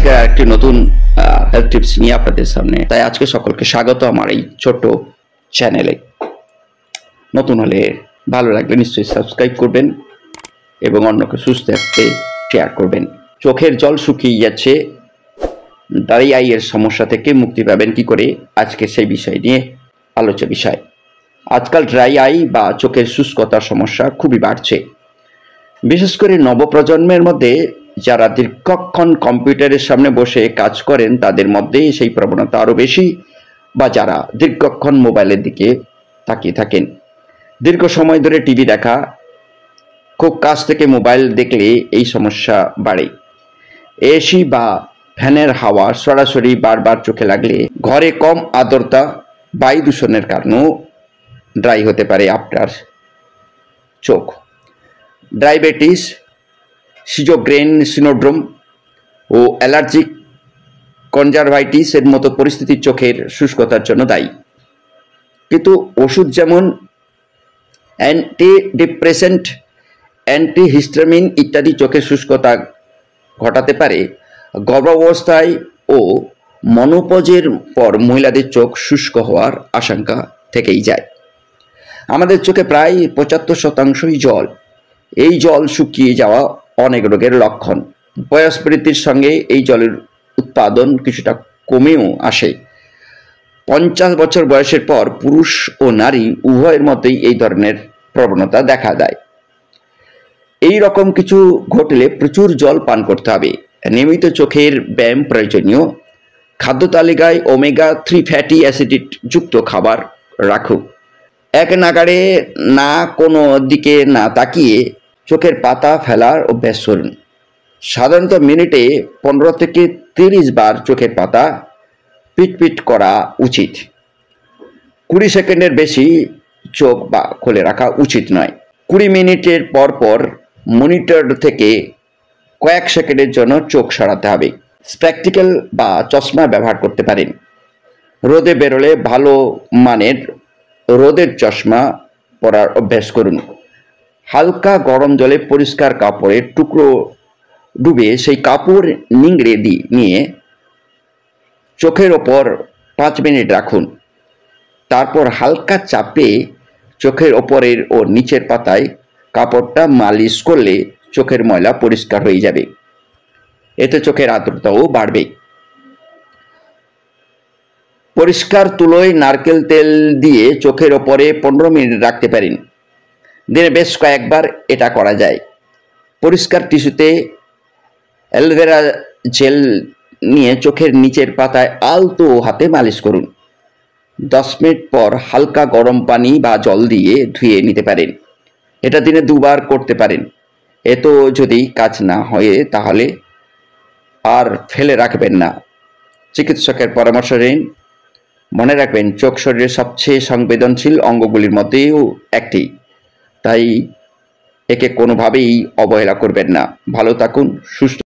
আজকে একটি নতুন হেলথ টিপস নিয়ে আপনাদের সামনে। তাই আজকে সকলকে স্বাগত আমার এই ছোট্ট চ্যানেলে। নতুন হলে ভালো লাগলে নিশ্চয়ই সাবস্ক্রাইব করবেন এবং অন্যকে সুস্থ থাকতে শেয়ার করবেন। চোখের জল শুকিয়ে যাচ্ছে, ড্রাই আই এর সমস্যা থেকে মুক্তি পাবেন কি করে, আজকে সেই বিষয় নিয়ে আলোচ্য বিষয়। আজকাল ড্রাই আই বা চোখের শুষ্কতার সমস্যা খুবই বাড়ছে, বিশেষ করে নবপ্রজন্মের মধ্যে। যারা দীর্ঘক্ষণ কম্পিউটারের সামনে বসে কাজ করেন তাদের মধ্যে সেই প্রবণতা আরও বেশি, বা যারা দীর্ঘক্ষণ মোবাইলের দিকে তাকিয়ে থাকেন, দীর্ঘ সময় ধরে টিভি দেখা, খুব কাছ থেকে মোবাইল দেখলে এই সমস্যা বাড়ে। এসি বা ফ্যানের হাওয়া সরাসরি বারবার চোখে লাগলে, ঘরে কম আর্দ্রতা, বায়ু দূষণের কারণেও ড্রাই হতে পারে আপনার চোখ। ডায়াবেটিস, সিজোগ্রেন সিনোড্রোম ও অ্যালার্জিক কনজারভাইটিস এর মতো পরিস্থিতি চোখের শুষ্কতার জন্য দায়ী। কিন্তু ওষুধ যেমন অ্যান্টিডিপ্রেসেন্ট, অ্যান্টিহিস্টামিন ইত্যাদি চোখের শুষ্কতা ঘটাতে পারে। গর্ভাবস্থায় ও মনোপজের পর মহিলাদের চোখ শুষ্ক হওয়ার আশঙ্কা থেকেই যায়। আমাদের চোখে প্রায় ৭৫% জল। এই জল শুকিয়ে যাওয়া অনেক রোগের লক্ষণ। বয়স বৃদ্ধির সঙ্গে এই জলের উৎপাদন কিছুটা কমেও আসে। ৫০ বছর বয়সের পর পুরুষ ও নারী উভয়ের মধ্যেই এই ধরনের প্রবণতা দেখা দেয়। এই রকম কিছু ঘটলে প্রচুর জল পান করতে হবে। নিয়মিত চোখের ব্যায়াম প্রয়োজনীয়। খাদ্য তালিকায় ওমেগা 3 ফ্যাটি অ্যাসিড যুক্ত খাবার রাখুন। এক নাগাড়ে না কোনো দিকে না তাকিয়ে চোখের পাতা ফেলার অভ্যাস করুন। সাধারণত মিনিটে 15 থেকে 30 বার চোখের পাতা পিটপিট করা উচিত। 20 সেকেন্ডের বেশি চোখ বা খুলে রাখা উচিত নয়। 20 মিনিটের পর পর মনিটর থেকে কয়েক সেকেন্ডের জন্য চোখ সরাতে হবে। স্পেকটিক্যাল বা চশমা ব্যবহার করতে পারেন। রোদে বেরোলে ভালো মানের রোদের চশমা পরার অভ্যাস করুন। হালকা গরম জলে পরিষ্কার কাপড়ের টুকরো ডুবে সেই কাপড় নিংড়ে নিয়ে চোখের ওপর 5 মিনিট রাখুন। তারপর হালকা চাপে চোখের ওপরের ও নিচের পাতায় কাপড়টা মালিশ করলে চোখের ময়লা পরিষ্কার হয়ে যাবে। এতে চোখের আর্দ্রতাও বাড়বে। পরিষ্কার তুলোয় নারকেল তেল দিয়ে চোখের ওপরে 15 মিনিট রাখতে পারেন। দিনে বেশ কয়েকবার এটা করা যায়। পরিষ্কার টিস্যুতে অ্যালোভেরা জেল নিয়ে চোখের নিচের পাতায় আলতো হাতে মালিশ করুন। 10 মিনিট পর হালকা গরম পানি বা জল দিয়ে ধুয়ে নিতে পারেন। এটা দিনে 2 বার করতে পারেন। এতো যদি কাজ না হয় তাহলে আর ফেলে রাখবেন না, চিকিৎসকের পরামর্শ নিন। মনে রাখবেন, চোখ শরীরের সবচেয়ে সংবেদনশীল অঙ্গগুলির মধ্যেও একটি, তাই একে কোনোভাবেই অবহেলা করবেন না। ভালো থাকুন, সুস্থ